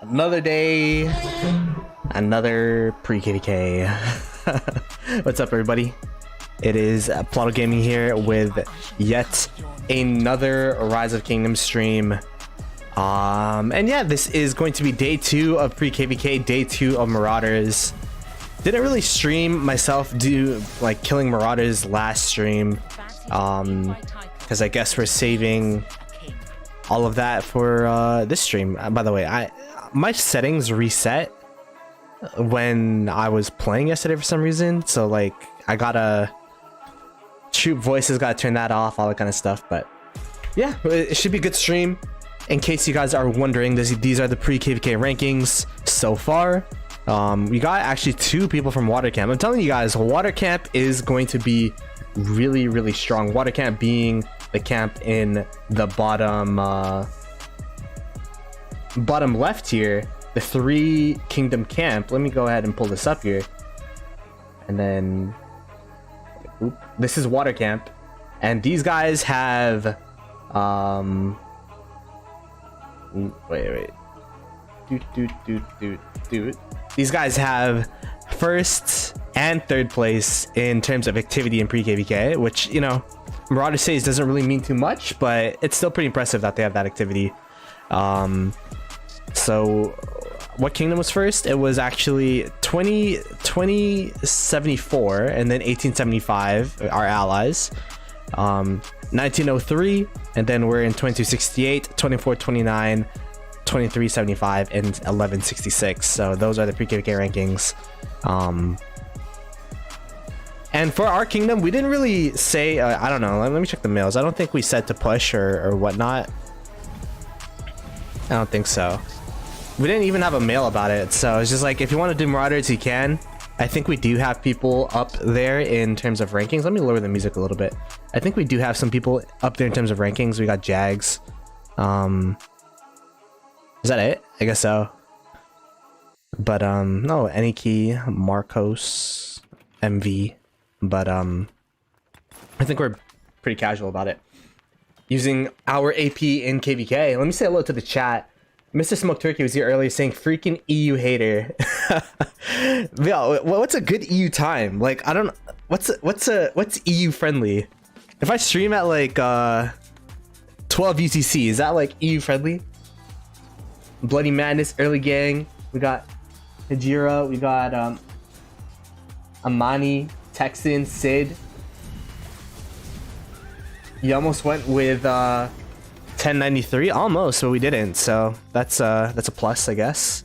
Another day, another pre-KVK. What's up, everybody? It is Ploto Gaming here with yet another Rise of Kingdoms stream. And yeah, this is going to be day 2 of pre-KVK, day 2 of Marauders. Didn't really stream myself do like killing Marauders last stream, because I guess we're saving all of that for this stream. By the way, my settings reset when I was playing yesterday for some reason, so like I gotta troop voices, gotta turn that off, all that kind of stuff. But yeah, it should be a good stream. In case you guys are wondering, these are the pre-KVK rankings so far. We got actually 2 people from Water Camp. I'm telling you guys, Water Camp is going to be really strong. Water Camp being the camp in the bottom bottom left here, the 3 kingdom camp. Let me go ahead and pull this up here, and then this is Water Camp, and these guys have wait. These guys have 1st and 3rd place in terms of activity in pre-KVK, which, you know, Marauder says doesn't really mean too much, but it's still pretty impressive that they have that activity. So what kingdom was first? It was actually 2074 and then 1875, our allies. 1903, and then we're in 2268, 2429, 2375, and 1166. So those are the pre-KVK rankings. And for our kingdom, we didn't really say, I don't know, let me check the mails. I don't think we said to push or whatnot. I don't think so. We didn't even have a mail about it, so it's just like, if you want to do Marauders, you can. I think we do have people up there in terms of rankings. Let me lower the music a little bit. I think we do have some people up there in terms of rankings. We got Jags. Is that it? I guess so. But no, any key, Marcos, MV. But I think we're pretty casual about it, using our AP in KVK. Let me say hello to the chat. Mr. Smoke Turkey was here earlier saying freaking EU hater. Yo, what's a good EU time? Like, I don't, what's EU friendly? If I stream at like 12 UTC, is that like EU friendly? Bloody Madness, early gang. We got Hajira, we got Amani, Texan, Sid. You almost went with 1093, almost, but we didn't. So that's a plus, I guess.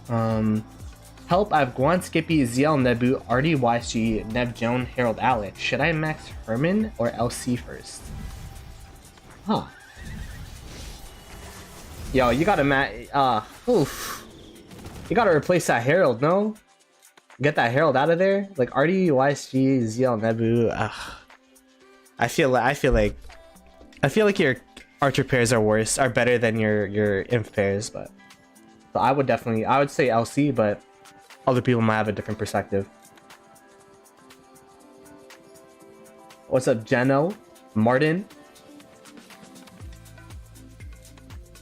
Help! I have Guan, Skippy, ZL, Nebu, RD, YG, Nev, Joan, Harold, Alex. Should I max Herman or LC first? Huh. Yo, you gotta oof. You gotta replace that Harold, no? Get that Harold out of there. Like RD, YG, ZL, Nebu. I feel like your archer pairs are better than your imp pairs, but so I would say LC, but other people might have a different perspective. What's up, Jeno? Martin?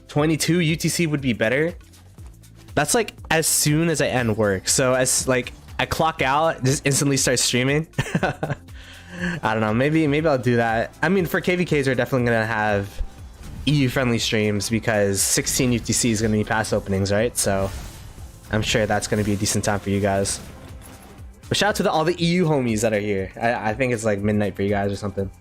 22 UTC would be better. That's like as soon as I end work. So as like I clock out, just instantly start streaming. I don't know, maybe I'll do that. I mean, for KVKs, we're definitely gonna have EU friendly streams because 16 UTC is gonna be pass openings, right? So I'm sure that's gonna be a decent time for you guys. But shout out to all the EU homies that are here. I think it's like midnight for you guys or something.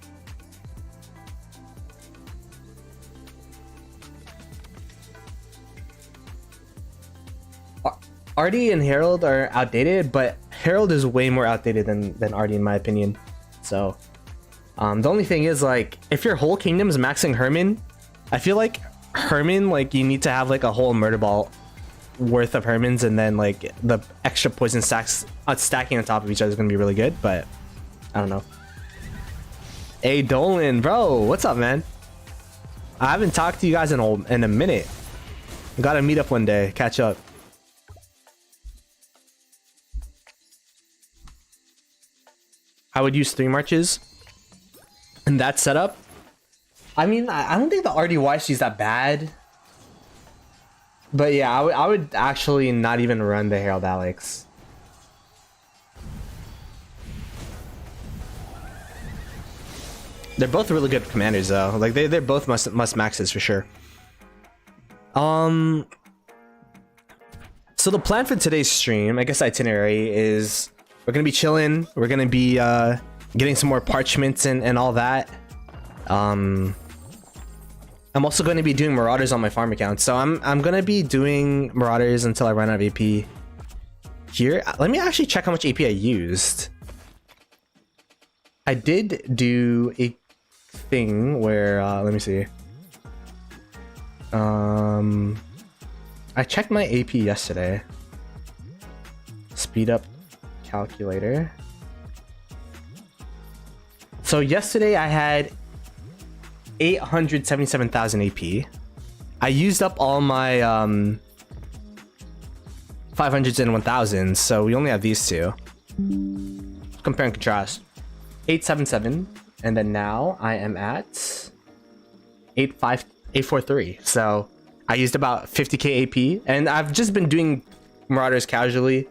RD and Harold are outdated, but Harold is way more outdated than RD in my opinion. So the only thing is, like, if your whole kingdom is maxing Herman, I feel like Herman, like, you need to have like a whole murder ball worth of Hermans, and then like the extra poison stacks stacking on top of each other is gonna be really good. But I don't know. Hey Dolan, bro, what's up, man? I haven't talked to you guys in a minute. Gotta meet up one day, catch up. I would use 3 marches in that setup. I mean, I don't think the RDYC is that bad. But yeah, I would actually not even run the Herald Alex. They're both really good commanders though. Like they're both must maxes for sure. So the plan for today's stream, I guess itinerary, is we're gonna be chilling. We're gonna be getting some more parchments and all that. I'm also going to be doing Marauders on my farm account, so I'm gonna be doing Marauders until I run out of AP. Here, let me actually check how much AP I used. I did do a thing where let me see. I checked my AP yesterday. Speed up calculator. So yesterday I had 877,000 AP. I used up all my 500s and 1000s, so we only have these two. Compare and contrast. 877, and then now I am at 843. So I used about 50k AP, and I've just been doing Marauders casually.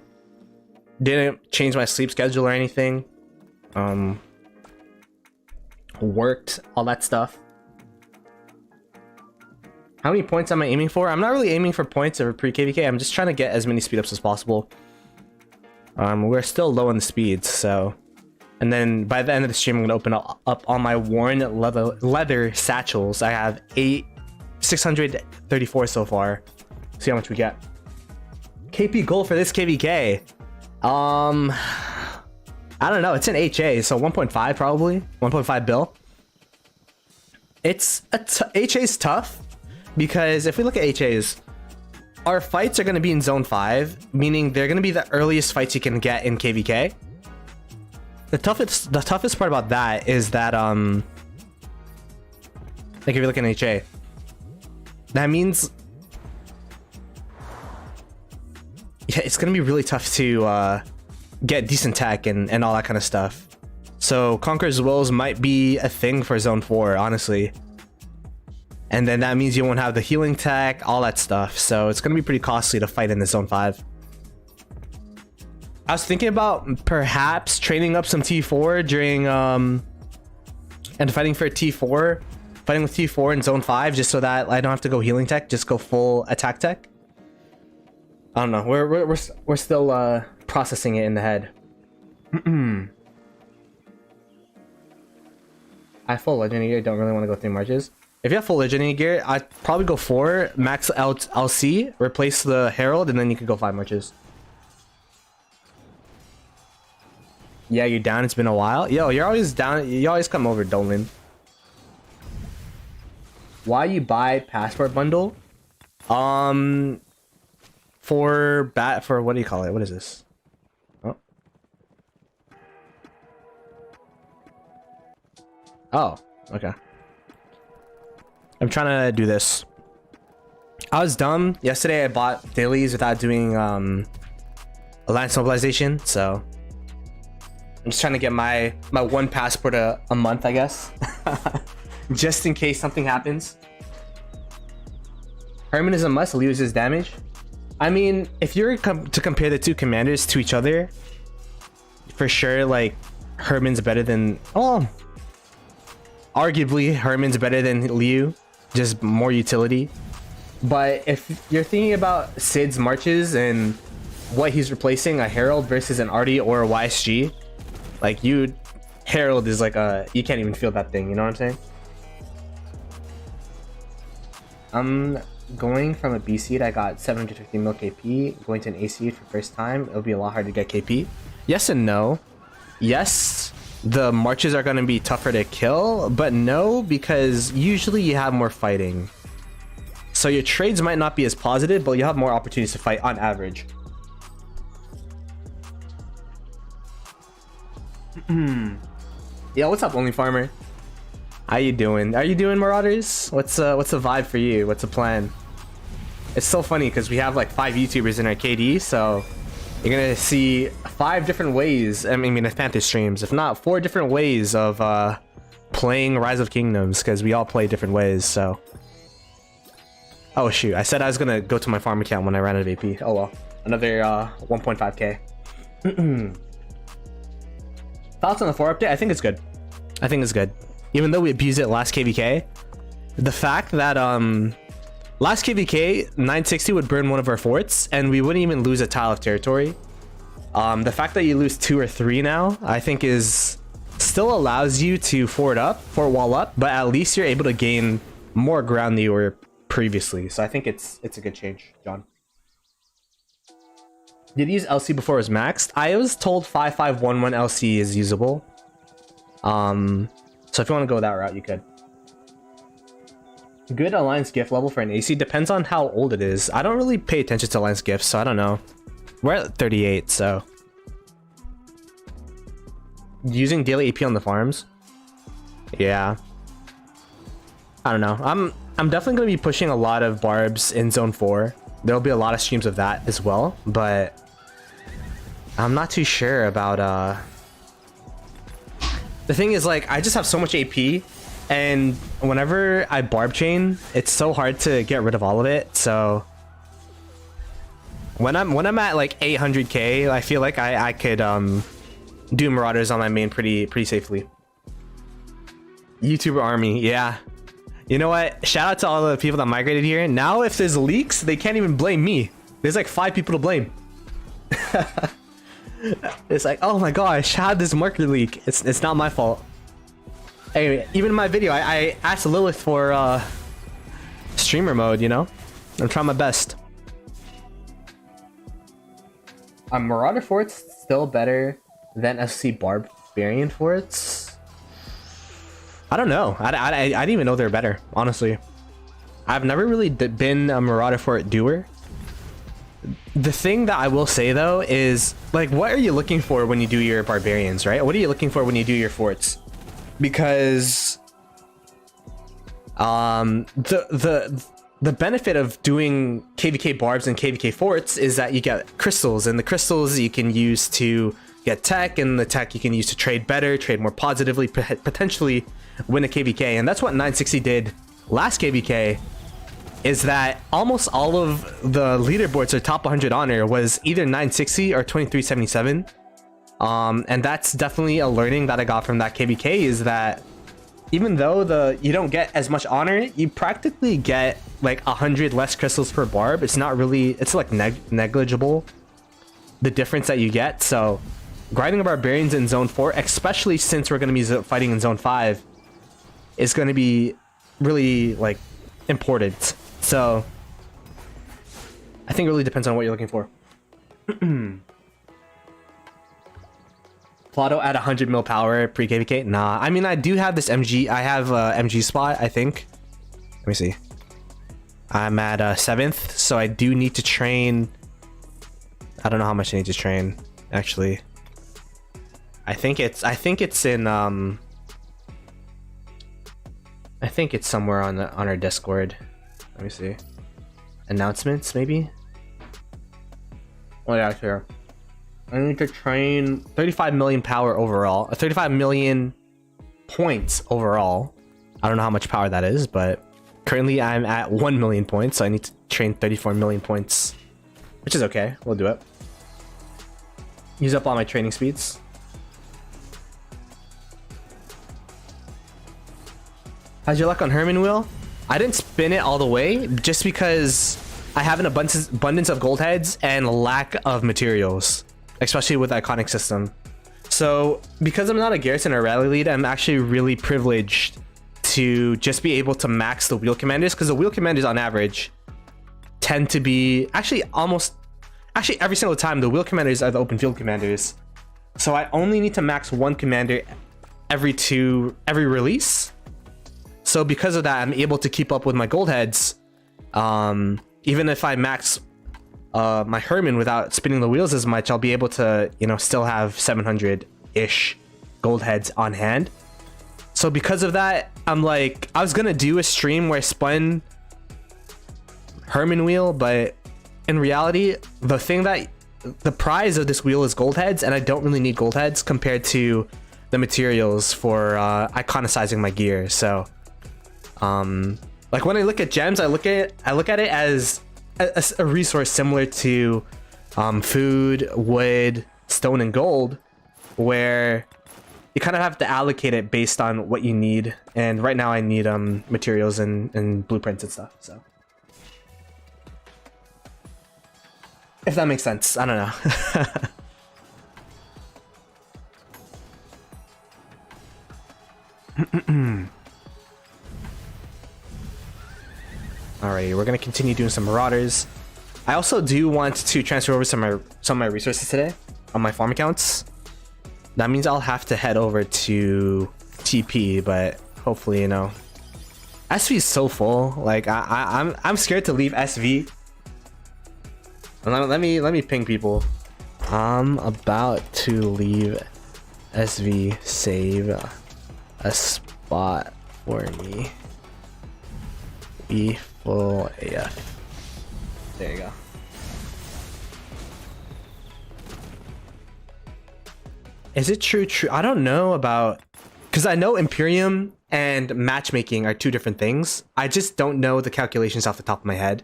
Didn't change my sleep schedule or anything. Worked, all that stuff. How many points am I aiming for? I'm not really aiming for points over pre-KVK. I'm just trying to get as many speed ups as possible. We're still low on the speeds, so. And then by the end of the stream, I'm gonna open up all my worn leather satchels. I have 634 so far. See how much we get. KP goal for this KVK. I don't know. It's an HA, so 1.5 probably. 1.5 bill. It's HA's tough because if we look at HA's, our fights are going to be in zone 5, meaning they're going to be the earliest fights you can get in KVK. The toughest part about that is that like if you look at HA, that means yeah, it's going to be really tough to get decent tech and all that kind of stuff. So Conqueror's Wills might be a thing for zone 4, honestly. And then that means you won't have the healing tech, all that stuff. So it's going to be pretty costly to fight in the zone 5. I was thinking about perhaps training up some T4 during and fighting for T4, fighting with T4 in zone 5, just so that I don't have to go healing tech, just go full attack tech. I don't know. We're still processing it in the head. I have full legendary gear. Don't really want to go through marches. If you have full legendary gear, I'd probably go 4 max out LC, replace the herald, and then you can go 5 marches. Yeah, you're down. It's been a while. Yo, you're always down. You always come over, Dolan. Why you buy passport bundle? For what do you call it? What is this? Oh, okay. I'm trying to do this. I was dumb. Yesterday I bought dailies without doing alliance mobilization, so I'm just trying to get my one passport a month, I guess. Just in case something happens. Herman is a must, loses damage. I mean, if you're to compare the two commanders to each other, for sure, like, Herman's better than... Oh, arguably, Herman's better than Liu. Just more utility. But if you're thinking about Sid's marches and what he's replacing, a Herald versus an Artie or a YSG, like, Herald is like a... You can't even feel that thing, you know what I'm saying? I'm going from a B seed, I got 750 mil KP. Going to an A seed for first time, it'll be a lot harder to get KP. Yes and no. Yes, the marches are going to be tougher to kill, but no, because usually you have more fighting. So your trades might not be as positive, but you have more opportunities to fight on average. Yeah, what's up, Only Farmer? How you doing? Are you doing Marauders? What's the vibe for you? What's the plan? It's so funny because we have like 5 YouTubers in our KD, so you're gonna see 5 different ways. I mean, if Panther streams, if not 4 different ways of playing Rise of Kingdoms, because we all play different ways. So Oh shoot, I said I was gonna go to my farm account when I ran out of AP. Oh well. Another 1.5k. Thoughts on the 4 update? I think it's good. I think it's good. Even though we abused it last KVK, the fact that last KVK 960 would burn one of our forts and we wouldn't even lose a tile of territory. The fact that you lose 2 or 3 now, I think is still allows you to fort wall up, but at least you're able to gain more ground than you were previously. So I think it's a good change, John. Did you use LC before it was maxed? I was told 5511 LC is usable. So if you want to go that route, you could. Good alliance gift level for an AC depends on how old it is. I don't really pay attention to alliance gifts, so I don't know. We're at 38, so using daily AP on the farms. Yeah, I don't know. I'm definitely gonna be pushing a lot of barbs in zone 4. There'll be a lot of streams of that as well, but I'm not too sure about the thing is, like, I just have so much AP, and whenever I barb chain, it's so hard to get rid of all of it. So when I'm at like 800k, I feel like I could do marauders on my main pretty safely. YouTuber army, yeah. You know what? Shout out to all the people that migrated here. Now if there's leaks, they can't even blame me. There's like 5 people to blame. It's like, oh my gosh, how did this marker leak? It's not my fault. Anyway, even in my video, I asked Lilith for streamer mode, you know? I'm trying my best. Marauder forts still better than FC Barbarian forts? I don't know. I didn't even know they're better, honestly. I've never really been a Marauder fort doer. The thing that I will say though is, like, what are you looking for when you do your barbarians, right? What are you looking for when you do your forts? Because the benefit of doing KVK barbs and KVK forts is that you get crystals, and the crystals you can use to get tech, and the tech you can use to trade better, trade more positively, potentially win a KVK. And that's what 960 did last KVK, is that almost all of the leaderboards or top 100 honor was either 960 or 2377. And that's definitely a learning that I got from that KVK, is that even though you don't get as much honor, you practically get like 100 less crystals per barb. It's not really, it's like negligible, the difference that you get. So grinding barbarians in zone 4, especially since we're going to be fighting in zone 5, is going to be really like important. So I think it really depends on what you're looking for. Ploto at 100 mil power pre-KVK? Nah, I mean, I do have this MG. I have MG spot, I think. Let me see. I'm at 7th, so I do need to train. I don't know how much I need to train, actually. I think it's in I think it's somewhere on our Discord. Let me see. Announcements, maybe? Oh yeah, sure. I need to train 35 million power overall. 35 million points overall. I don't know how much power that is, but currently I'm at 1 million points, so I need to train 34 million points, which is okay. We'll do it. Use up all my training speeds. How's your luck on Herman Wheel? I didn't spin it all the way just because I have an abundance of gold heads and lack of materials, especially with the iconic system. So because I'm not a garrison or rally lead, I'm actually really privileged to just be able to max the wheel commanders, because the wheel commanders on average tend to be actually every single time the wheel commanders are the open field commanders. So I only need to max 1 commander every release. So because of that, I'm able to keep up with my gold heads. Even if I max my Herman without spinning the wheels as much, I'll be able to, you know, still have 700-ish gold heads on hand. So because of that, I'm like, I was gonna do a stream where I spun Herman wheel, but in reality, the prize of this wheel is gold heads, and I don't really need gold heads compared to the materials for iconicizing my gear. So Like when I look at gems, I look at it as a resource similar to food, wood, stone, and gold, where you kind of have to allocate it based on what you need. And right now I need materials and blueprints and stuff. So if that makes sense, I don't know. Alrighty, we're gonna continue doing some marauders. I also do want to transfer over some of my resources today on my farm accounts. That means I'll have to head over to TP, but hopefully, you know, SV is so full. Like I'm scared to leave SV. Let me ping people. I'm about to leave SV. Save a spot for me. E full AF. There you go. Is it true? I don't know about, because I know Imperium and matchmaking are two different things. I just don't know the calculations off the top of my head.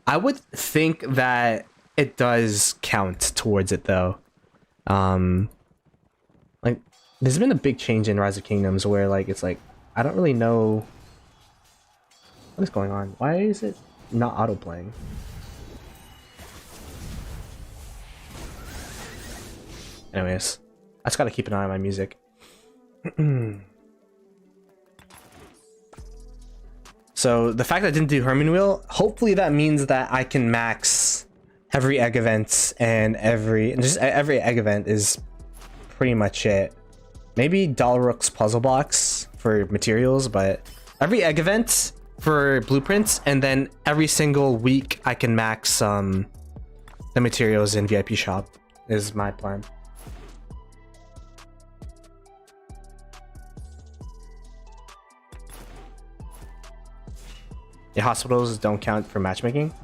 I would think that it does count towards it though. Like there's been a big change in Rise of Kingdoms where like it's like I don't really know what is going on. Why is it not auto playing? Anyways, I just gotta keep an eye on my music. So the fact that I didn't do Herman Wheel, hopefully that means that I can max every egg event, and every egg event is pretty much it. Maybe Dalrook's puzzle box for materials, but every egg event for blueprints, and then every single week I can max the materials in VIP shop is my plan. Yeah, hospitals don't count for matchmaking.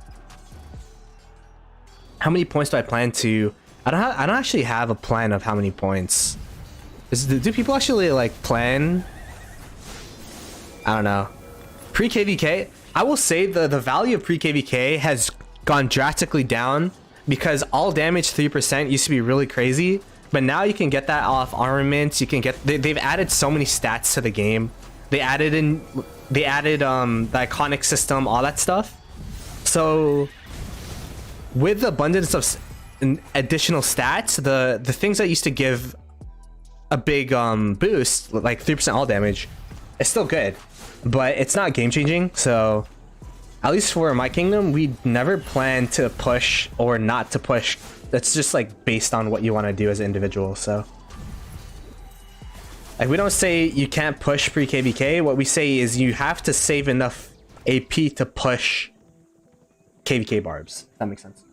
How many points do I plan to? I don't actually have a plan of how many points. Do people actually like plan? I don't know. Pre-KVK, I will say the value of Pre-KVK has gone drastically down because all damage 3% used to be really crazy, but now you can get that off armaments. You can get they've added so many stats to the game. They added the iconic system, all that stuff. So with the abundance of additional stats, the things that used to give a big boost, like 3% all damage, is still good, but it's not game changing. So at least for my kingdom, we never plan to push or not to push. That's just like based on what you want to do as an individual. So like we don't say you can't push pre-KVK. What we say is you have to save enough AP to push KVK barbs. If that makes sense.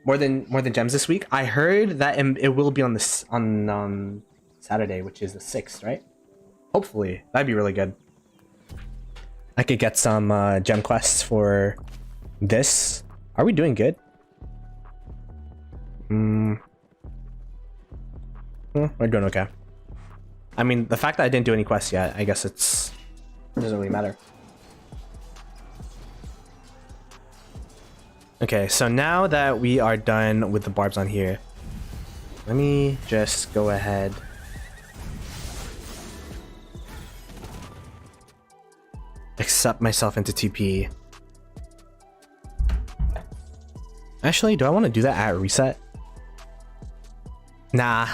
More than gems this week. I heard that it will be on Saturday, which is the 6th, right? Hopefully, that'd be really good. I could get some gem quests for this. Are we doing good? We're doing okay. I mean, the fact that I didn't do any quests yet, I guess it doesn't really matter. Okay, so now that we are done with the barbs on here, let me just go ahead. Accept myself into TP. Actually, do I want to do that at reset? Nah,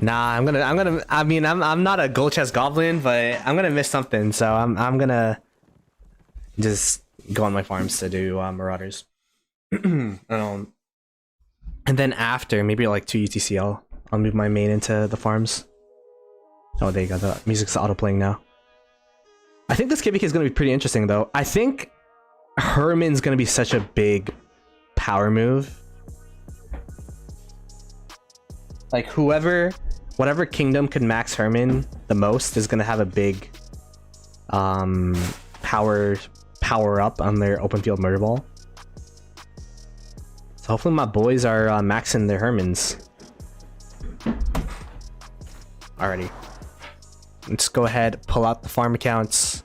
I'm not a gold chest goblin, but I'm gonna miss something, so I'm gonna just go on my farms to do marauders. And then after, maybe like 2 UTC, I'll move my main into the farms. Oh, there you go. The music's auto playing now. I think this KVK is gonna be pretty interesting, though. I think Herman's gonna be such a big power move. Like whatever kingdom could max Herman the most is gonna have a big power up on their open field murder ball. So hopefully my boys are maxing their Hermans. Alrighty. Let's go ahead, pull out the farm accounts.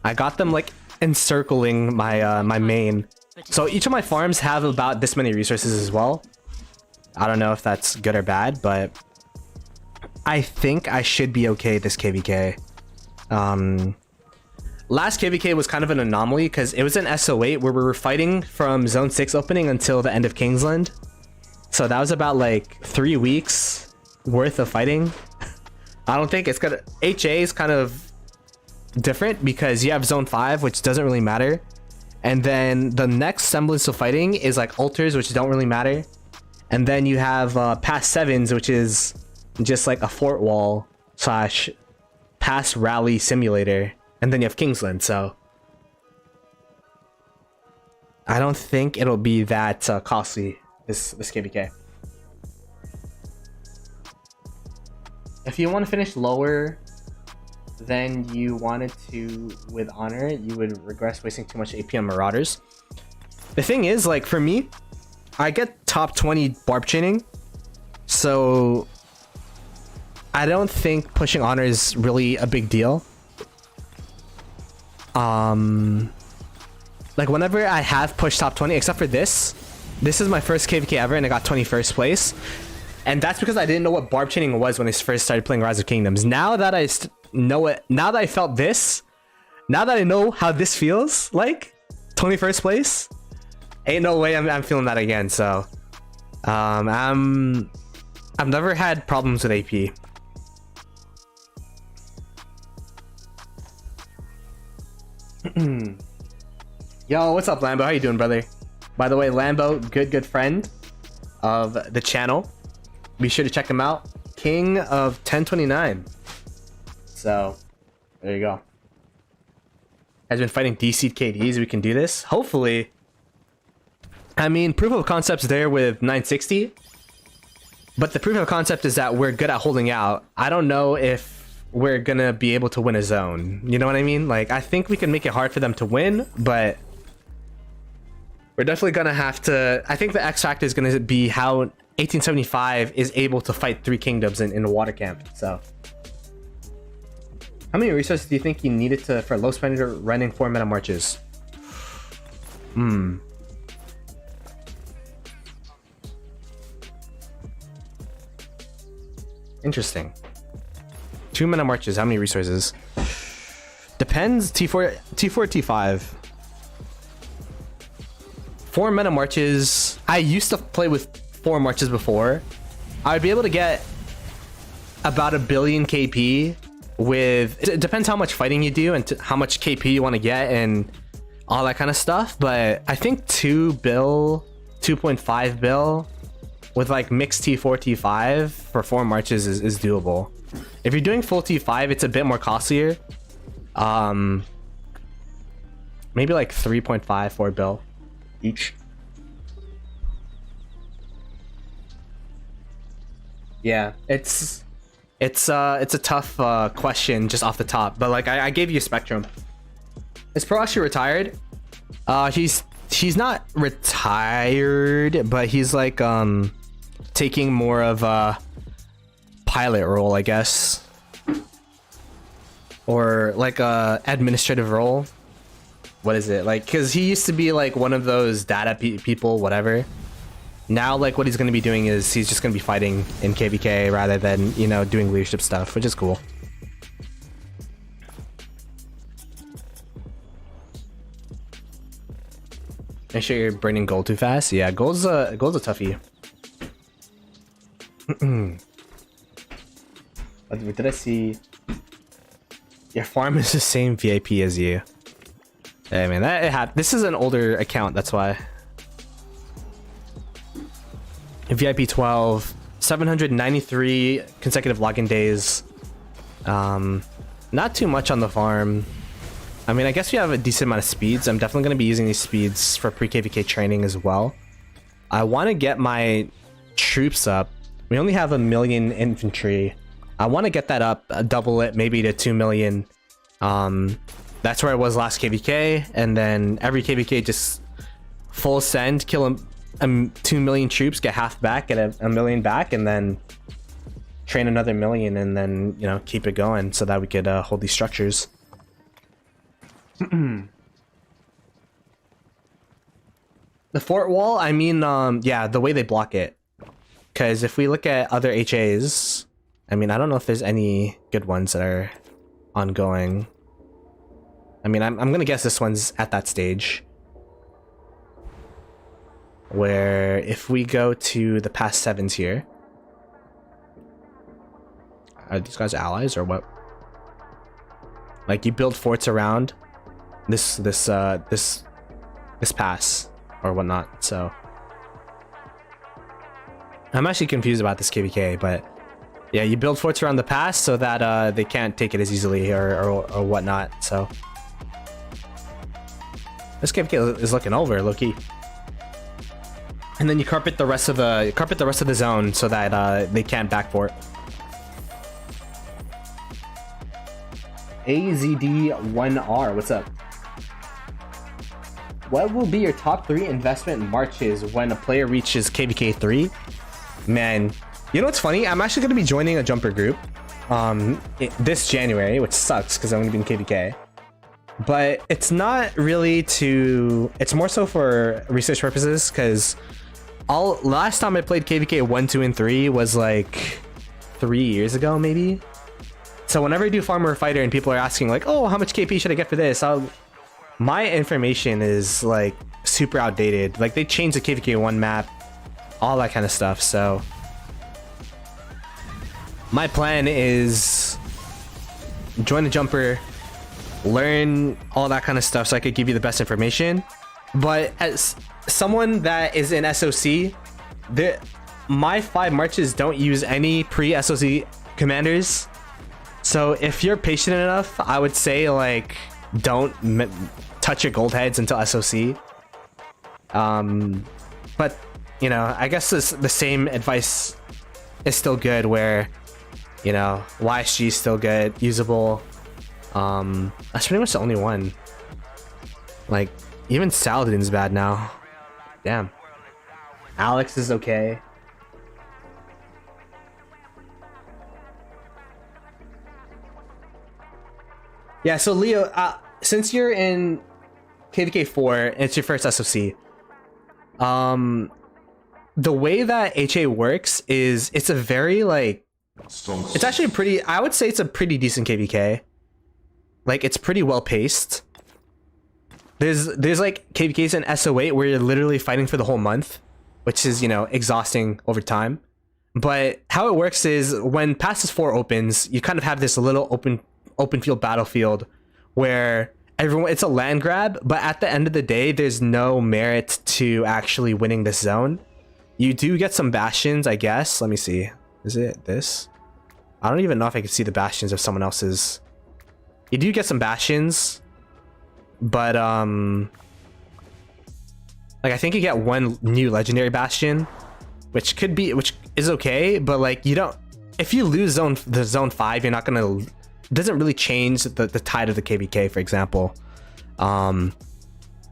I got them like encircling my my main. So each of my farms have about this many resources as well. I don't know if that's good or bad, but I think I should be okay this KVK. Last KVK was kind of an anomaly because it was an SO8 where we were fighting from Zone 6 opening until the end of Kingsland. So that was about like 3 weeks worth of fighting. I don't think it's gonna... HA is kind of different because you have Zone 5, which doesn't really matter. And then the next semblance of fighting is like altars, which don't really matter. And then you have Pass 7s, which is just like a fort wall slash pass rally simulator. And then you have Kingsland, so I don't think it'll be that costly, this KVK. If you want to finish lower than you wanted to with honor, you would regret wasting too much AP on Marauders. The thing is, like, for me, I get top 20 barb chaining, so I don't think pushing honor is really a big deal. Like whenever I have pushed top 20, except for this is my first KVK ever and I got 21st place. And that's because I didn't know what barb chaining was when I first started playing Rise of Kingdoms. Now that I know it, now that I felt this, now that I know how this feels like, 21st place, ain't no way I'm feeling that again. So, I've never had problems with AP. Yo, what's up, Lambo? How you doing, brother? By the way, Lambo, good friend of the channel. Be sure to check him out. King of 1029. So, there you go. Has been fighting DC KDs. We can do this. Hopefully. I mean, proof of concept's there with 960. But the proof of concept is that we're good at holding out. I don't know if we're gonna be able to win a zone. You know what I mean? Like, I think we can make it hard for them to win, but we're definitely gonna have to... I think the X factor is gonna be how 1875 is able to fight 3 kingdoms in a water camp. So, how many resources do you think you needed for low spender running 4 meta marches? Interesting. 2 meta marches, how many resources? Depends. T4, T5. 4 meta marches. I used to play with 4 marches before. I'd be able to get about 1 billion KP with... It depends how much fighting you do and how much KP you want to get and all that kind of stuff. But I think 2 bill, 2.5 bill with like mixed T4, T5 for 4 marches is doable. If you're doing full T5, it's a bit more costlier. Maybe like 3.5, 4 bill each. Yeah, it's a tough question just off the top, but like I gave you a spectrum. Is Pro actually retired? He's not retired, but he's like taking more of a pilot role, I guess, or like a administrative role. What is it like? Because he used to be like one of those data people, whatever. Now, like, what he's going to be doing is he's just going to be fighting in KVK rather than, you know, doing leadership stuff, which is cool. Make sure you're burning gold too fast. Yeah, gold's a toughie. What did I see? Your farm is the same VIP as you. Hey man, this is an older account, that's why. VIP 12, 793 consecutive login days. Not too much on the farm. I mean, I guess we have a decent amount of speeds. I'm definitely going to be using these speeds for pre-KVK training as well. I want to get my troops up. We only have 1 million infantry. I want to get that up, double it, maybe to 2 million. That's where I was last KVK, and then every KVK just full send, kill 2 million troops, get half back, get a million back, and then train another 1 million, and then, you know, keep it going so that we could hold these structures. The fort wall, I mean, yeah, the way they block it. Because if we look at other HAs, I mean, I don't know if there's any good ones that are ongoing. I mean, I'm gonna guess this one's at that stage. Where if we go to the past 7s here. Are these guys allies or what? Like you build forts around this pass or whatnot, so I'm actually confused about this KVK, but yeah, you build forts around the pass so that they can't take it as easily or whatnot. So this KVK is looking over low-key. And then you carpet the rest of the zone so that they can't back fort. AZD1R, what's up? What will be your top 3 investment marches when a player reaches KVK 3? Man, you know what's funny? I'm actually going to be joining a jumper group this January, which sucks because I'm going to be in KVK. But it's not really to... It's more so for research purposes, because last time I played KVK 1, 2, and 3 was like 3 years ago, maybe? So whenever I do Farmer or Fighter and people are asking like, oh, how much KP should I get for this? My information is like super outdated. Like they changed the KVK 1 map, all that kind of stuff. So my plan is join a jumper, learn all that kind of stuff so I could give you the best information. But as someone that is in SOC, my 5 marches don't use any pre-SOC commanders. So if you're patient enough, I would say like don't touch your gold heads until SOC. But you know, I guess the same advice is still good where, you know, YSG is still good, usable. That's pretty much the only one. Like even Saladin's bad now. Damn. Alex is okay. Yeah, so Leo, since you're in KVK 4 and it's your first SOC, the way that HA works is it's a very like, it's actually a pretty, I would say it's a pretty decent KVK. Like it's pretty well paced. There's like KVKs in SO8 where you're literally fighting for the whole month, which is, you know, exhausting over time. But how it works is when Passes 4 opens, you kind of have this little open field battlefield where it's a land grab, but at the end of the day there's no merit to actually winning this zone. You do get some bastions, I guess. Let me see, is it this? I don't even know if I can see the bastions of someone else's. You do get some bastions, but like I think you get 1 new legendary bastion, which is okay, but like you don't, if you lose zone 5, you're not gonna, it doesn't really change the tide of the KVK, for example.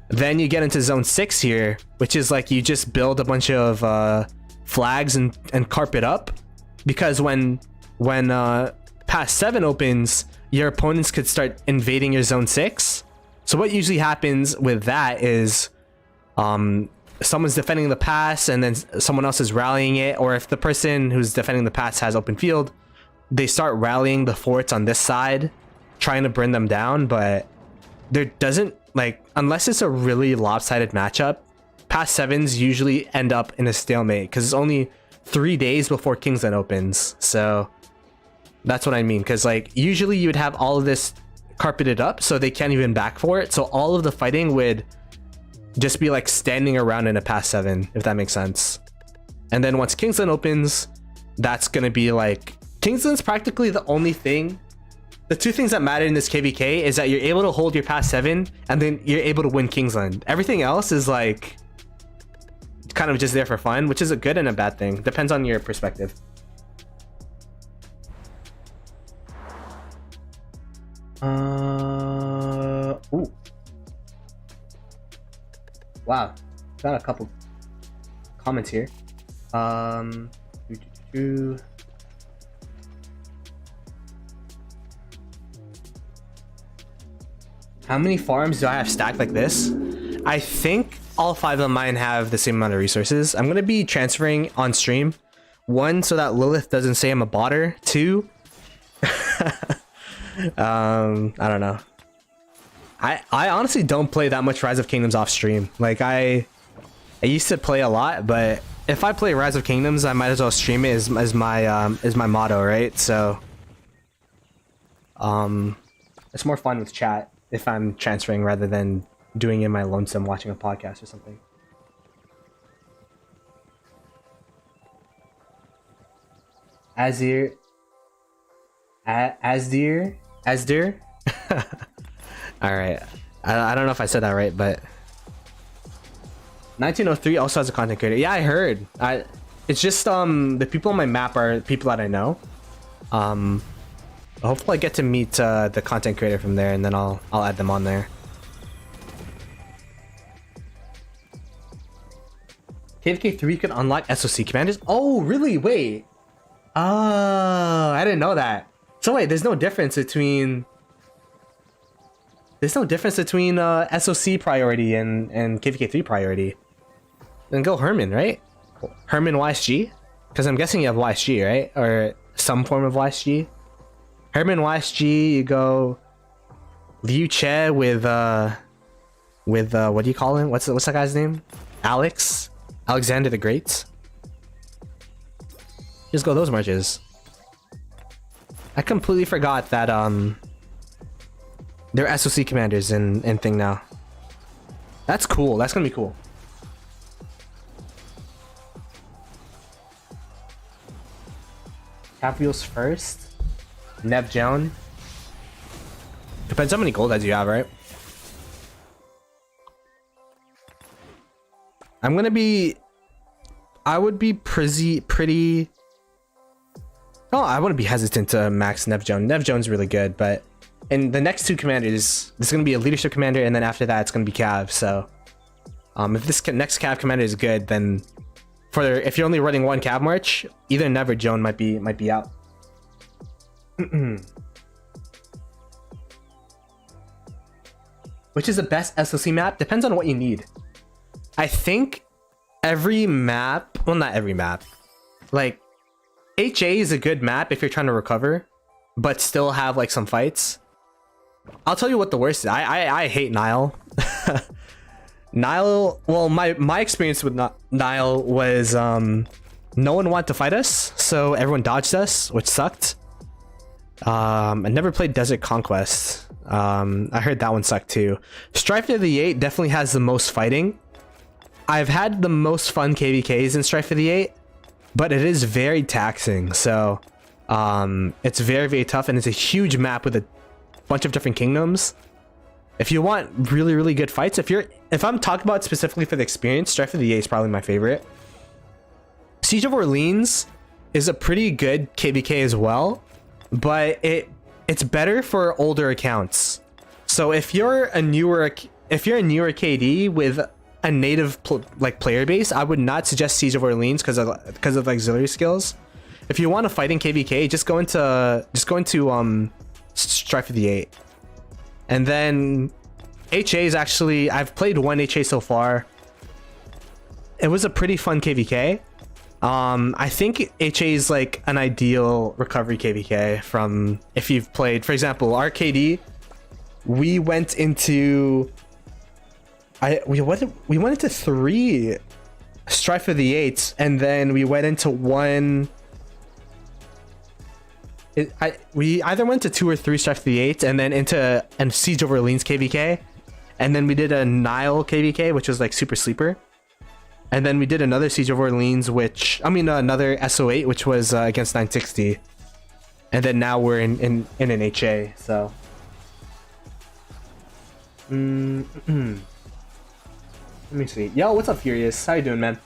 Then you get into zone 6 here, which is like you just build a bunch of flags and carpet up, because when Pass 7 opens, your opponents could start invading your zone 6. So what usually happens with that is someone's defending the pass and then someone else is rallying it, or if the person who's defending the pass has open field, they start rallying the forts on this side, trying to bring them down. But there doesn't, like, unless it's a really lopsided matchup, Pass 7s usually end up in a stalemate because it's only 3 days before Kingsland opens. So that's what I mean, because like usually you would have all of this carpeted up so they can't even back for it, so all of the fighting would just be like standing around in a Pass 7, if that makes sense. And then once Kingsland opens, that's gonna be like, Kingsland's practically the only thing, the 2 things that matter in this KVK is that you're able to hold your Pass 7 and then you're able to win Kingsland. Everything else is like kind of just there for fun, which is a good and a bad thing, depends on your perspective. Ooh. Wow, got a couple comments here. How many farms do I have stacked like this? I think all 5 of mine have the same amount of resources. I'm gonna be transferring on stream. 1, so that Lilith doesn't say I'm a botter. 2, I don't know. I honestly don't play that much Rise of Kingdoms off stream. Like I used to play a lot, but if I play Rise of Kingdoms, I might as well stream it as my motto, right? So it's more fun with chat if I'm transferring rather than doing it in my lonesome watching a podcast or something. Azir. Asdir. All right. I don't know if I said that right, but 1903 also has a content creator. Yeah, I heard. It's just the people on my map are people that I know. Hopefully I get to meet the content creator from there, and then I'll add them on there. KVK 3 can unlock SOC commanders. Oh, really? Wait. Oh, I didn't know that. So wait, there's no difference between SOC priority and KVK 3 priority. Then go Herman, right? Herman YSG? Because I'm guessing you have YSG, right? Or some form of YSG. Herman YSG, you go Liu Che with what do you call him? What's that guy's name? Alexander the Great. Just go those marches. I completely forgot that they're SOC commanders in thing now. That's cool. That's gonna be cool. Caprios first. Nev Joan. Depends how many gold heads you have, right? I would be pretty. Oh, I wouldn't be hesitant to max Nev Joan. Nev Joan's really good, but in the next 2 commanders, there's gonna be a leadership commander, and then after that, it's gonna be Cav. So, if this next Cav commander is good, then if you're only running 1 Cav march, either Nev or Joan might be out. Which is the best SOC map? Depends on what you need. I think every map, well, not every map. Like, HA is a good map if you're trying to recover, but still have like some fights. I'll tell you what the worst is. I hate Nile. Nile, well, my experience with Nile was no one wanted to fight us, so everyone dodged us, which sucked. I never played Desert Conquest. I heard that one sucked too. Strife of the 8 definitely has the most fighting. I've had the most fun KVKs in Strife of the 8, but it is very taxing. So it's very, very tough, and it's a huge map with a bunch of different kingdoms. If you want really, really good fights, if I'm talking about specifically for the experience, Strife of the 8 is probably my favorite. Siege of Orleans is a pretty good KVK as well, but it's better for older accounts. So if you're a newer KD with a native player base, I would not suggest Siege of Orleans because of auxiliary skills. If you want a fighting KVK, just go into Strife of the 8. And then HA is actually, I've played 1 HA so far. It was a pretty fun KVK. I think HA is like an ideal recovery KVK from if you've played, for example, RKD. We went into we went into 3 Strife of the 8s, and then we went into 1. We either went to 2 or 3 Strife of the 8s, and then into a Siege of Orleans KVK, and then we did a Nile KVK, which was like super sleeper. And then we did another Siege of Orleans, another SO8, which was against 960. And then now we're in an HA, so. Let me see. Yo, what's up, Furious? How you doing, man?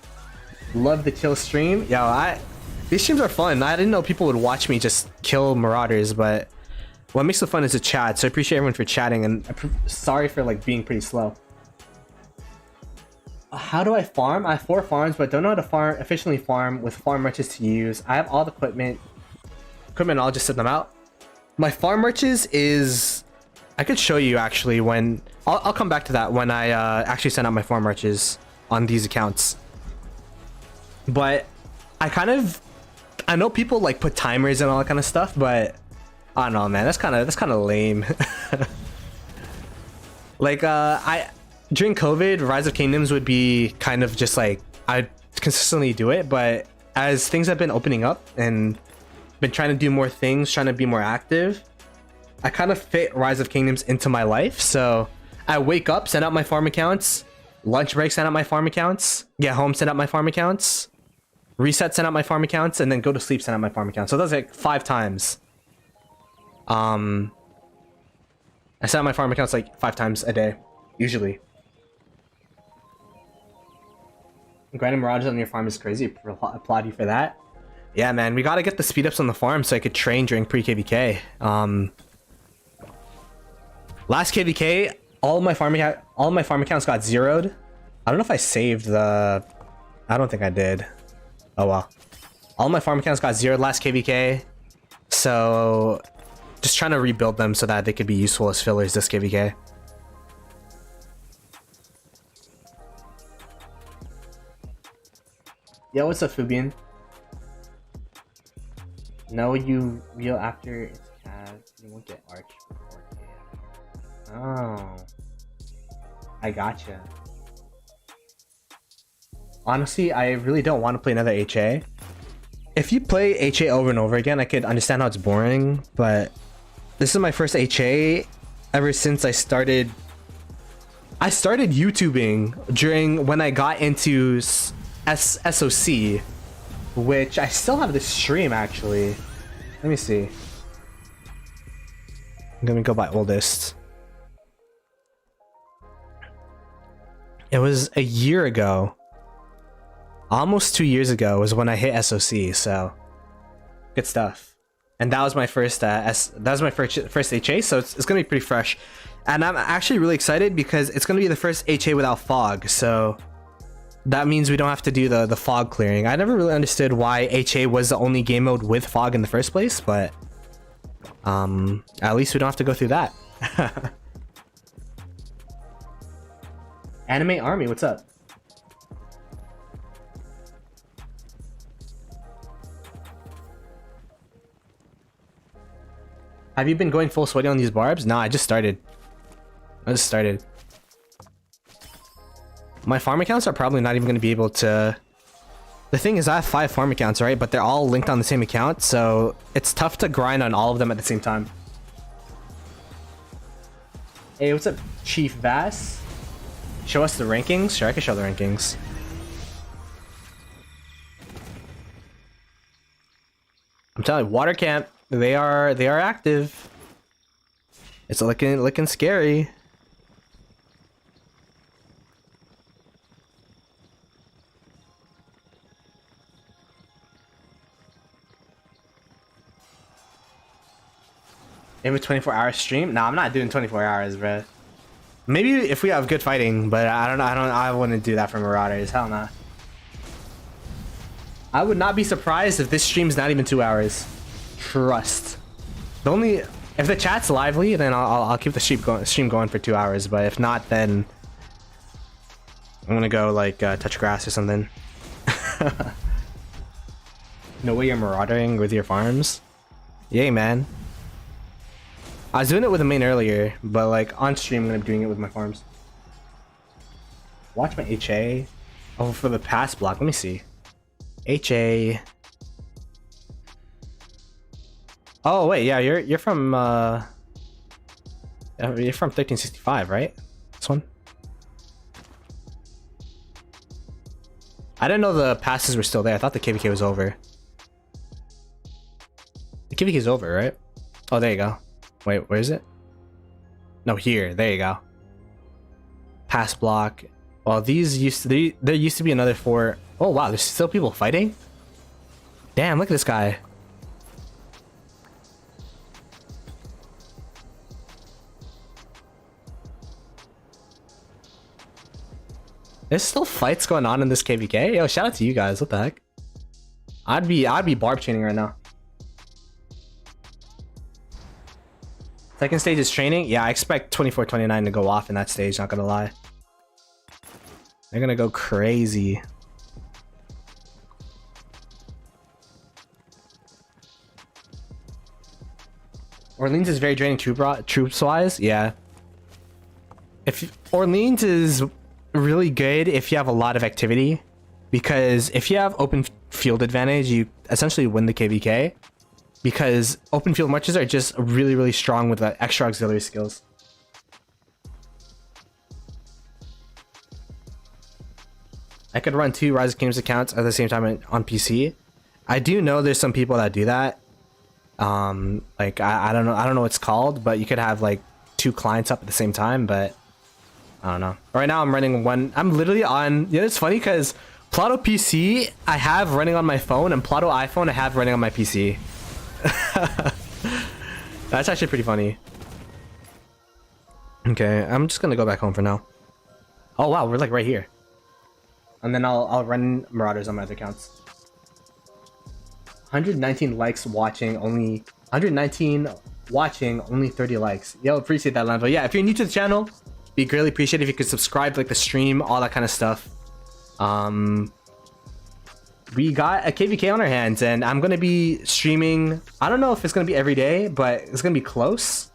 Love the kill stream. Yo, these streams are fun. I didn't know people would watch me just kill Marauders, but what makes it fun is the chat, so I appreciate everyone for chatting, and sorry for like being pretty slow. How do I farm? I have 4 farms, but don't know how to efficiently farm with farm merches to use. I have all the equipment. I'll just set them out. My farm merches is I could show you actually when I'll come back to that when I actually send out my farm arches on these accounts. But I know people like put timers and all that kind of stuff, but I don't know, man. That's kind of lame. Like during COVID, Rise of Kingdoms would be kind of just like I'd consistently do it, but as things have been opening up and been trying to do more things, trying to be more active, I kind of fit Rise of Kingdoms into my life. So I wake up, send out my farm accounts, lunch break, send out my farm accounts, get home, send out my farm accounts, reset, send out my farm accounts, and then go to sleep, send out my farm accounts. So that's like 5 times. I send out my farm accounts like 5 times a day, usually. Grinding Marauders on your farm is crazy. Applaud you for that. Yeah, man, we gotta get the speed ups on the farm so I could train during pre-KVK. Last KVK, all my farm accounts got zeroed. I don't know if I saved the. I don't think I did. Oh well. All my farm accounts got zeroed last KVK, so just trying to rebuild them so that they could be useful as fillers this KVK. Yo, what's up, Fubian? No, you real after it's cast, you won't get arch before. Oh, I gotcha. Honestly, I really don't want to play another HA. If you play HA over and over again, I could understand how it's boring, but this is my first HA ever since I started YouTubing during when I got into SOC, which I still have this stream actually. Let me see. I'm gonna go by oldest. It was a year ago. Almost 2 years ago was when I hit SOC, so good stuff. And that was my first first HA, so it's gonna be pretty fresh. And I'm actually really excited because it's gonna be the first HA without fog, so that means we don't have to do the fog clearing. I never really understood why HA was the only game mode with fog in the first place, but at least we don't have to go through that. Anime Army, what's up? Have you been going full sweaty on these barbs? Nah, I just started. My farm accounts are probably not even going to be able to... The thing is, I have 5 farm accounts, right? But they're all linked on the same account, so it's tough to grind on all of them at the same time. Hey, what's up, Chief Bass? Show us the rankings? Sure, I can show the rankings. I'm telling you, water camp, they are active. It's looking scary. In a 24-hour stream? Nah, I'm not doing 24 hours, bro. Maybe if we have good fighting, but I wouldn't do that for Marauders. Hell nah. I would not be surprised if this stream's not even 2 hours. Trust. If the chat's lively, then I'll keep the stream going for 2 hours. But if not, then I'm gonna go like touch grass or something. No way you're maraudering with your farms? Yay, man. I was doing it with the main earlier, but like on stream, I'm gonna be doing it with my farms. Watch my HA. Oh, for the pass block. Let me see. HA. Oh wait, yeah, you're from 1365, right? This one. I didn't know the passes were still there. I thought the KVK was over. The KVK is over, right? Oh, there you go. Wait, where is it? No, here. There you go. Pass block. Well, these there used to be another 4. Oh wow, there's still people fighting? Damn, look at this guy. There's still fights going on in this KVK? Yo, shout out to you guys. What the heck? I'd be barb chaining right now. Second stage is training. Yeah, I expect 24-29 to go off in that stage, not gonna lie. They're gonna go crazy. Orleans is very draining troops wise. Yeah. If Orleans is really good if you have a lot of activity, because if you have open field advantage, you essentially win the KVK. Because open field marches are just really, really strong with extra auxiliary skills. I could run 2 Rise of Kingdoms accounts at the same time on PC. I do know there's some people that do that. Like I don't know what it's called, but you could have like 2 clients up at the same time, but I don't know. Right now I'm running one. I'm literally on, it's funny because Ploto PC I have running on my phone, and Ploto iPhone I have running on my PC. That's actually pretty funny. Okay, I'm just gonna go back home for now. Oh wow, we're like right here. And then I'll run Marauders on my other accounts. 119 likes watching, only 119 watching, only 30 likes. Yo, appreciate that, Lanvo. Yeah, if you're new to the channel, be greatly appreciated if you could subscribe, like the stream, all that kind of stuff. We got a KVK on our hands, and I'm gonna be streaming. I don't know if it's gonna be every day, but it's gonna be close.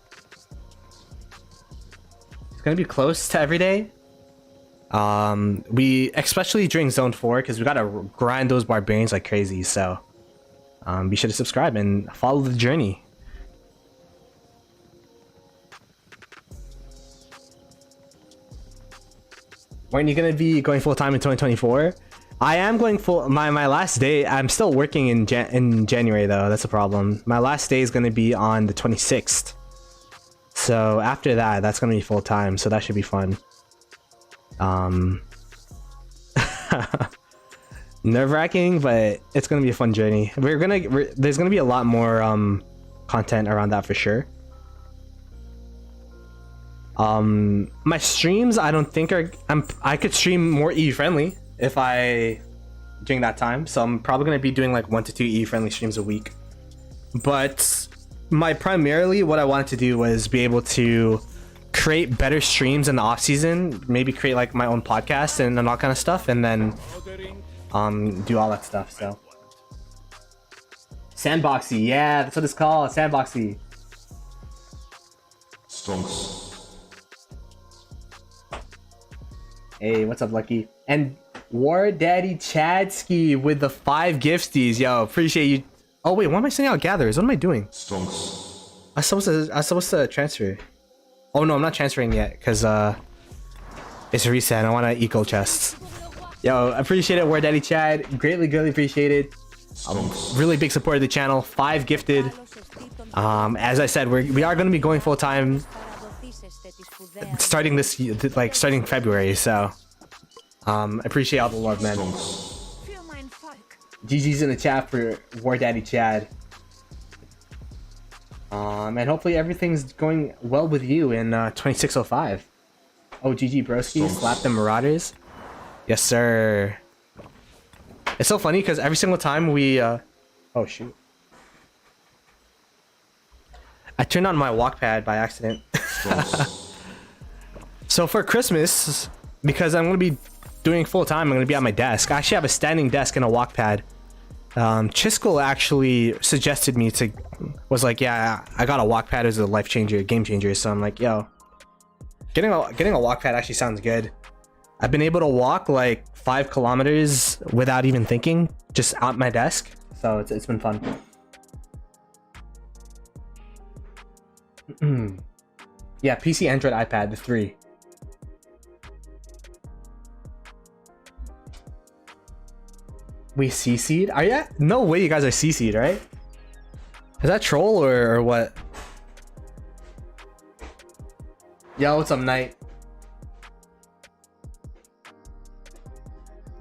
It's gonna be close to every day. We especially during zone 4, because we gotta grind those barbarians like crazy. So be sure to subscribe and follow the journey. When you gonna be going full time in 2024? I am going full. My last day. I'm still working in January though. That's a problem. My last day is gonna be on the 26th. So after that, that's gonna be full time. So that should be fun. Nerve-wracking, but it's gonna be a fun journey. There's gonna be a lot more content around that for sure. My streams, I don't think I could stream more EU friendly if during that time. So I'm probably gonna be doing like 1 to 2 EU friendly streams a week. But primarily what I wanted to do was be able to create better streams in the off season, maybe create like my own podcast and all kind of stuff, and then do all that stuff. So Sandboxy, yeah, that's what it's called, Sandboxy. Stonks. Hey, what's up, Lucky? And War Daddy Chadsky with the 5 gifties. Yo, appreciate you. Oh wait, why am I sending out gatherers? What am I doing? Stonks. I'm supposed to transfer. Oh no, I'm not transferring yet because it's a reset. I want to eco chests. Yo, appreciate it, War Daddy Chad. Greatly appreciate it. Really big support of the channel. 5 gifted. As I said, we are going to be going full time starting this, like starting February. So appreciate all the love, man. GG's in the chat for War Daddy Chad. And hopefully everything's going well with you in 2605. Oh, GG broski, slap the Marauders. Yes, sir. It's so funny because every single time we oh shoot, I turned on my walk pad by accident. So for Christmas, because I'm gonna be doing full time, I'm gonna be at my desk. I actually have a standing desk and a walk pad. Chiskel actually suggested me was like, yeah, I got a walk pad as a life changer, game changer. So I'm like, yo, getting a walk pad actually sounds good. I've been able to walk like 5 kilometers without even thinking, just at my desk. So it's been fun. Yeah, PC, Android, iPad, the 3. We CC'd? Are ya? No way you guys are CC'd, right? Is that troll or what? Yo, what's up, Knight?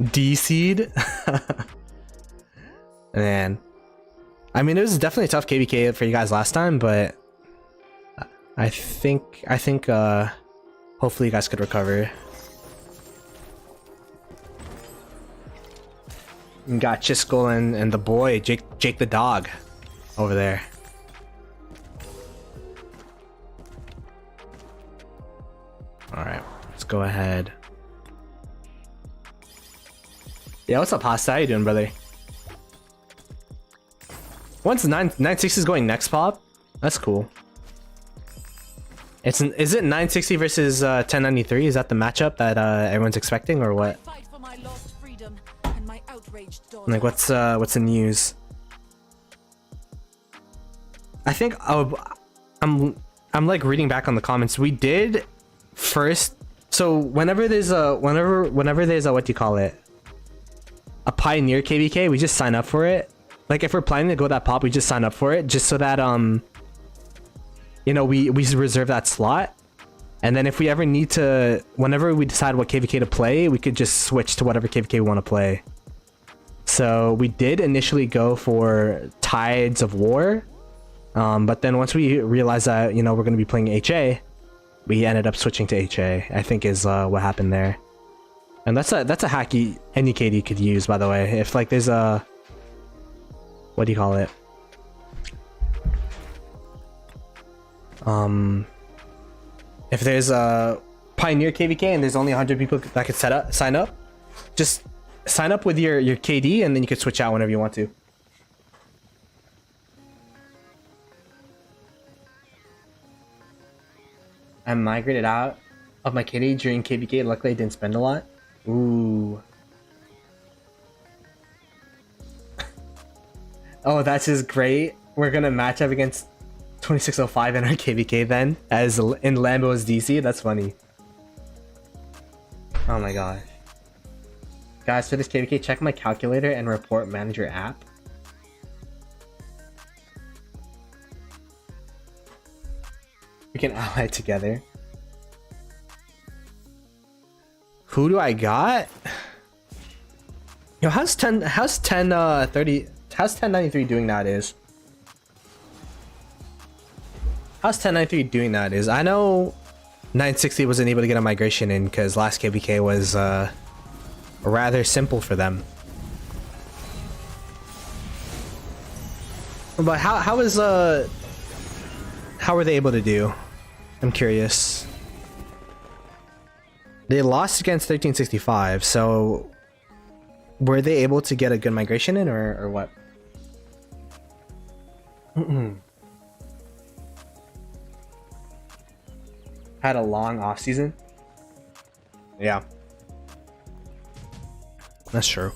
DC'd? Man. I mean, it was definitely a tough KVK for you guys last time, but I think hopefully you guys could recover. You got Chiskel and the boy, Jake the dog over there. All right, let's go ahead. Yeah, what's up, Pasta? How you doing, brother? Once 960 is going next pop, that's cool. Is it 960 versus 1093? Is that the matchup that everyone's expecting, or what? Like, what's the news? I think I'm like reading back on the comments. We did first. So whenever there's a what do you call it? A Pioneer KVK, we just sign up for it. Like if we're planning to go that pop, we just sign up for it just so that you know, we reserve that slot. And then if we ever need to, whenever we decide what KVK to play, we could just switch to whatever KVK we want to play. So we did initially go for Tides of War. But then once we realized that, you know, we're going to be playing HA, we ended up switching to HA, I think is what happened there. And that's a hacky any KD could use, by the way. If like there's a, what do you call it? If there's a Pioneer KVK and there's only 100 people that could sign up, just sign up with your KD and then you could switch out whenever you want to. I migrated out of my KD during KVK. Luckily, I didn't spend a lot. Ooh. Oh, that's just great. We're gonna match up against 2605 in our KVK then, as in Lambo's DC. That's funny. Oh my gosh. Guys, for this KVK, check my calculator and report manager app. We can ally together. Who do I got? Yo, how's 1093 doing nowadays? How's 1093 doing nowadays? I know 960 wasn't able to get a migration in because last KVK was rather simple for them. But how were they able to do? I'm curious. They lost against 1365, so were they able to get a good migration in, or what? Had a long off season. Yeah, that's true.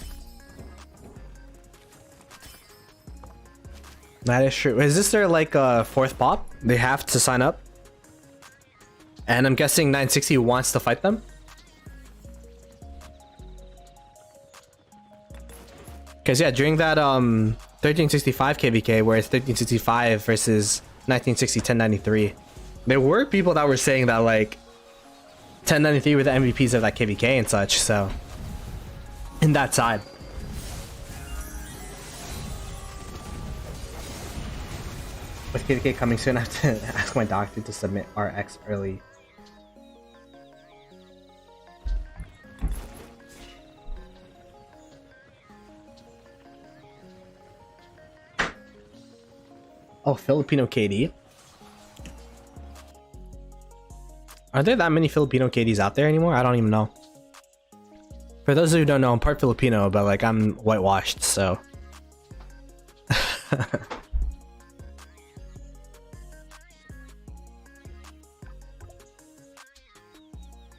That is true. Is this their like fourth pop? They have to sign up, and I'm guessing 960 wants to fight them. Because yeah, during that 1365 KVK, where it's 1365 versus 1960 1093, there were people that were saying that like 1093 were the MVPs of that KVK and such. So in that side. With KVK coming soon, I have to ask my doctor to submit RX early. Oh, Filipino KD. Are there that many Filipino KDs out there anymore? I don't even know. For those who don't know, I'm part Filipino, but like I'm whitewashed, so.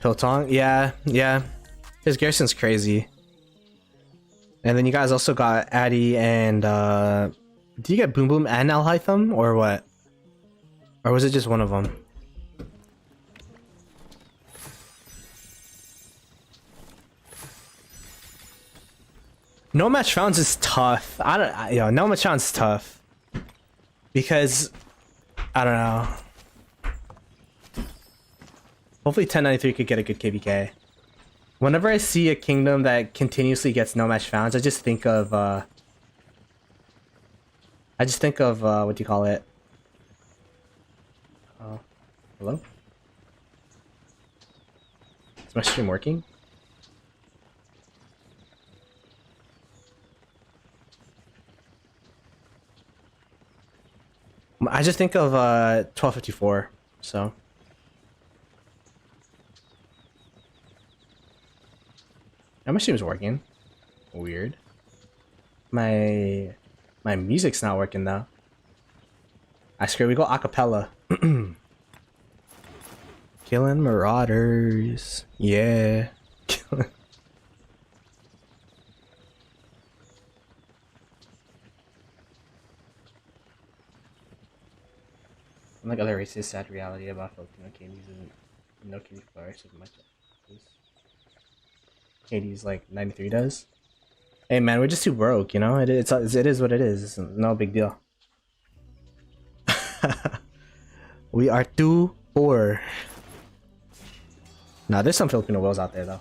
Piltong? Yeah. His Garrison's crazy. And then you guys also got Addy and do you get Boom Boom and Alhaitham or what? Or was it just one of them? No match founds is tough. No match founds is tough. Because I don't know. Hopefully 1093 could get a good KVK. Whenever I see a kingdom that continuously gets no match founds, I just think of what do you call it? Hello? Is my stream working? I just think of 1254, so. my stream's working. Weird. My music's not working though. I swear we go acapella. Killing marauders. Yeah. Unlike other races, sad reality about Filipino candies isn't no candy flourish as much as Katie's like 93 does. Hey man, we're just too broke, you know? It is what it is. It's no big deal. We are too poor. Nah, there's some Filipino whales out there though.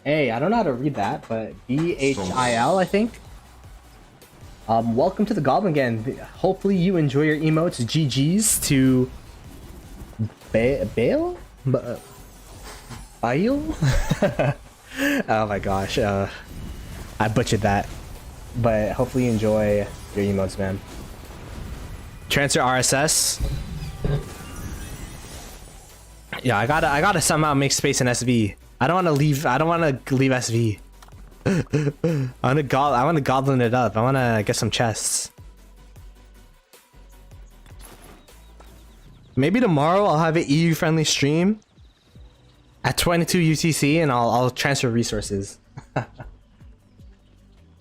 Hey, I don't know how to read that, but BHIL, I think. Welcome to the Goblin again. Hopefully you enjoy your emotes. GG's to Bale? Bale? Oh my gosh, I butchered that. But hopefully you enjoy your emotes, man. Transfer RSS. Yeah, I gotta somehow make space in SV. I don't want to leave SV. I want to goblin it up. I want to get some chests. Maybe tomorrow I'll have an EU friendly stream at 22 UTC and I'll transfer resources.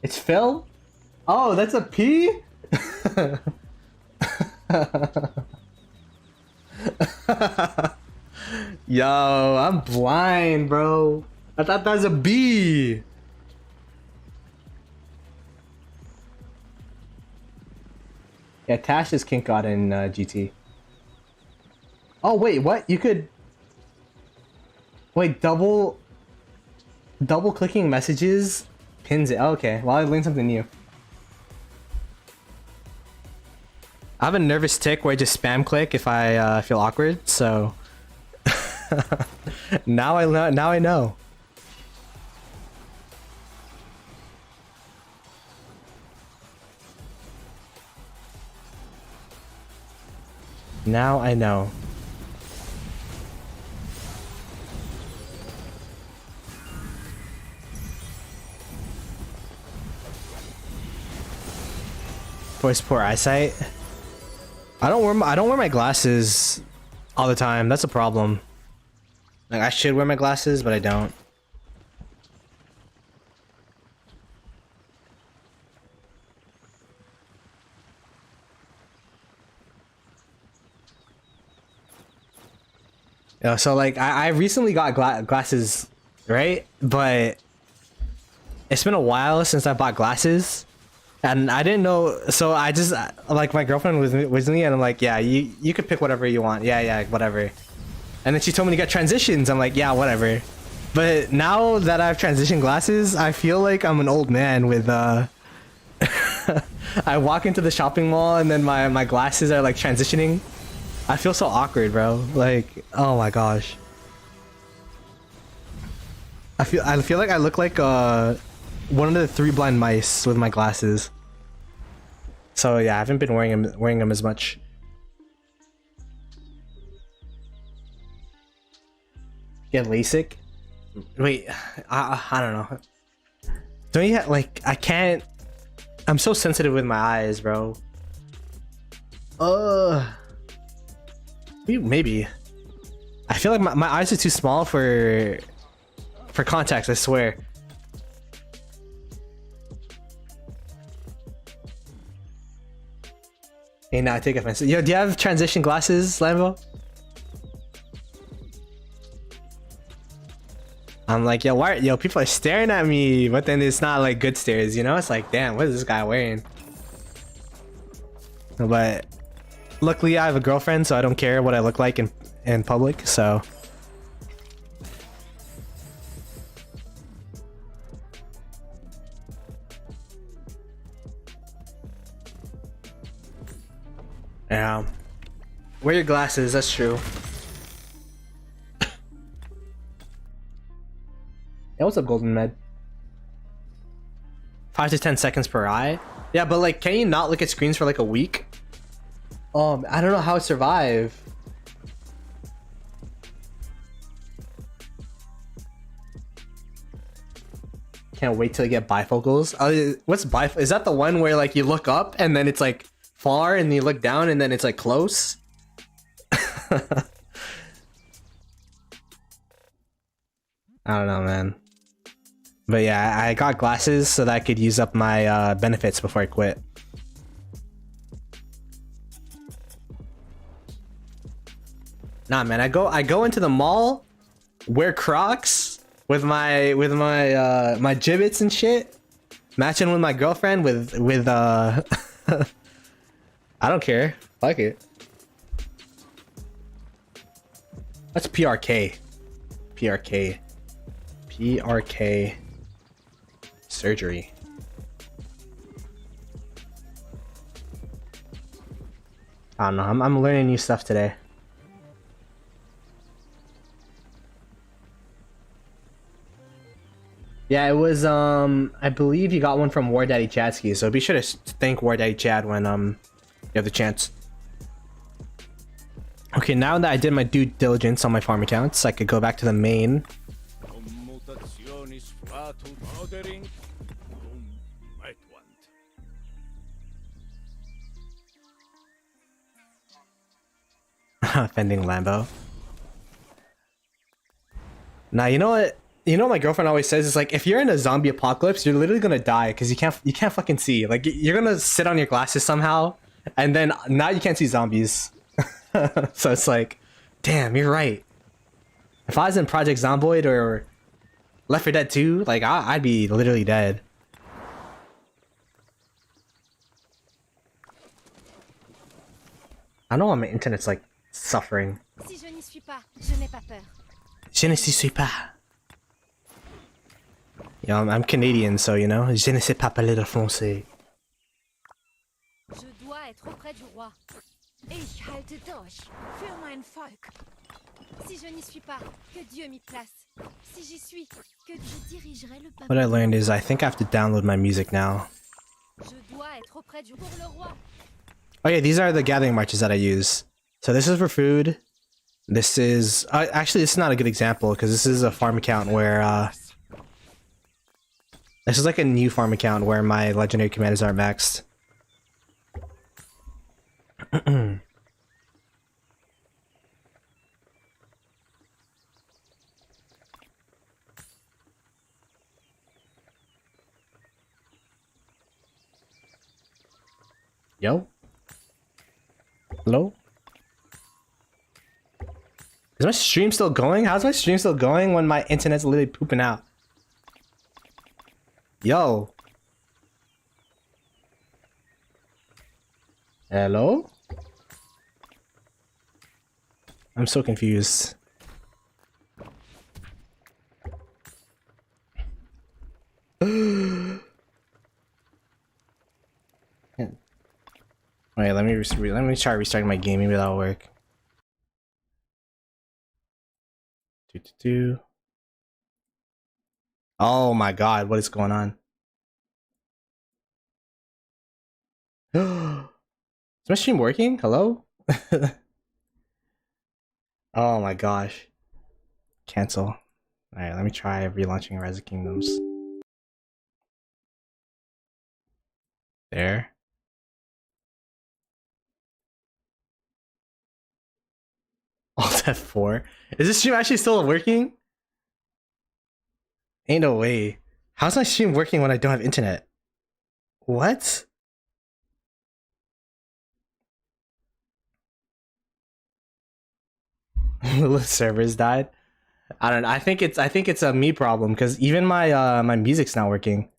It's Phil? Oh, that's a P? Yo, I'm blind, bro. I thought that was a B. Yeah, Tash is kink god in GT. Oh wait, what? You could wait, double clicking messages pins it. Oh, okay, well, I learned something new. I have a nervous tick where I just spam click if I feel awkward, so now I know. Now I know. Now I know. Voice poor eyesight. I don't wear my glasses all the time. That's a problem. Like I should wear my glasses, but I don't. Yeah, so like I recently got glasses, right? But it's been a while since I bought glasses. And I didn't know, so I just, like, my girlfriend was with me, and I'm like, yeah, you could pick whatever you want. Yeah, whatever. And then she told me to get transitions. I'm like, yeah, whatever. But now that I have transition glasses, I feel like I'm an old man with, I walk into the shopping mall, and then my glasses are, like, transitioning. I feel so awkward, bro. Like, oh my gosh. I feel like I look like, one of the 3 blind mice with my glasses. So yeah, I haven't been wearing them as much. Get LASIK? Wait, I don't know. Don't you have, like, I can't. I'm so sensitive with my eyes, bro. Maybe. I feel like my eyes are too small for contacts, I swear. Hey, now I take offense. Yo, do you have transition glasses, Lambo? I'm like, yo, people are staring at me, but then it's not like good stares, you know? It's like, damn, what is this guy wearing? But luckily I have a girlfriend, so I don't care what I look like in public, so. Yeah. Wear your glasses, that's true. Yeah, what's up, Golden Med? 5 to 10 seconds per eye? Yeah, but like, can you not look at screens for like a week? I don't know how it survive. Can't wait till you get bifocals. What's bif? Is that the one where like you look up and then it's like far and you look down and then it's like close? I don't know, man. But yeah, I got glasses so that I could use up my benefits before I quit. Nah, man, I go into the mall, wear Crocs with my my gibbets and shit, matching with my girlfriend with I don't care. Fuck it. That's PRK. PRK. PRK. Surgery. I don't know. I'm learning new stuff today. Yeah, it was I believe you got one from War Daddy Chadsky, so be sure to thank War Daddy Chad when you have the chance. Okay, now that I did my due diligence on my farm accounts, I could go back to the main. Offending Lambo. Now you know what? You know what my girlfriend always says is like, if you're in a zombie apocalypse, you're literally gonna die because you can't fucking see. Like you're gonna sit on your glasses somehow, and then now you can't see zombies. So it's like, damn, you're right. If I was in Project Zomboid or Left 4 Dead 2, like I'd be literally dead. I know my internet's like suffering. Si je n'y suis pas, je n'ai pas peur. Je ne suis pas. You know, I'm Canadian, so you know, je ne sais pas parler le français. Je dois être auprès du roi. Ich halte durch für mein Volk. Si je n'y suis pas, que Dieu m'y place. Si j'y suis, que je dirigerai le peuple. What I learned is I think I have to download my music now. Je dois être auprès du pour le roi. Oh yeah, these are the gathering marches that I use. So this is for food. This is actually this is not a good example because this is a farm account where this is like a new farm account where my legendary commanders are maxed. Yo. Hello? Is my stream still going? How's my stream still going when my internet's literally pooping out? Yo. Hello? I'm so confused. Wait, let me try restarting my game. Maybe that'll work. Oh my god, what is going on? Is my stream working? Hello? Oh my gosh. Cancel. Alright, let me try relaunching Rise of Kingdoms. There. Alt F4. Is this stream actually still working? Ain't no way. How's my stream working when I don't have internet? What? The servers died. I don't know. I think it's a me problem because even my my music's not working.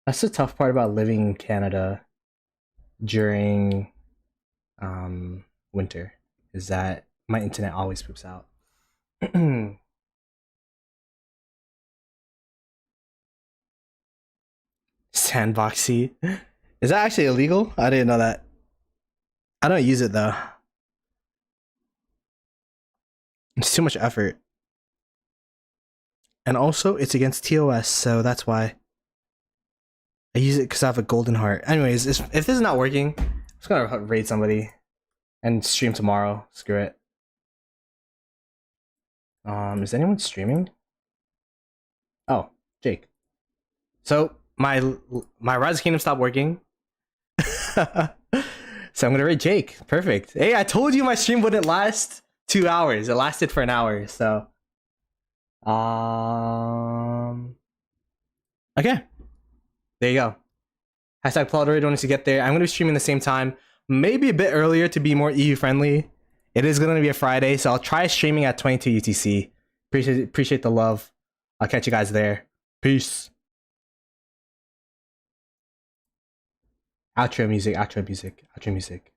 That's the tough part about living in Canada during winter, is that my internet always poops out. Sandboxy. Is that actually illegal? I didn't know that. I don't use it though. It's too much effort. And also, it's against TOS, so that's why. I use it because I have a golden heart. Anyways, if this is not working, I'm just gonna raid somebody and stream tomorrow. Screw it. Is anyone streaming? Oh, Jake. So my Rise of Kingdom stopped working. So I'm gonna raid Jake. Perfect. Hey, I told you my stream wouldn't last 2 hours. It lasted for an hour, so okay. There you go. Hashtag Ploto don't need to get there. I'm gonna be streaming the same time, maybe a bit earlier to be more EU friendly. It is gonna be a Friday, so I'll try streaming at 22 UTC. Appreciate the love. I'll catch you guys there. Peace. Outro music, outro music, outro music.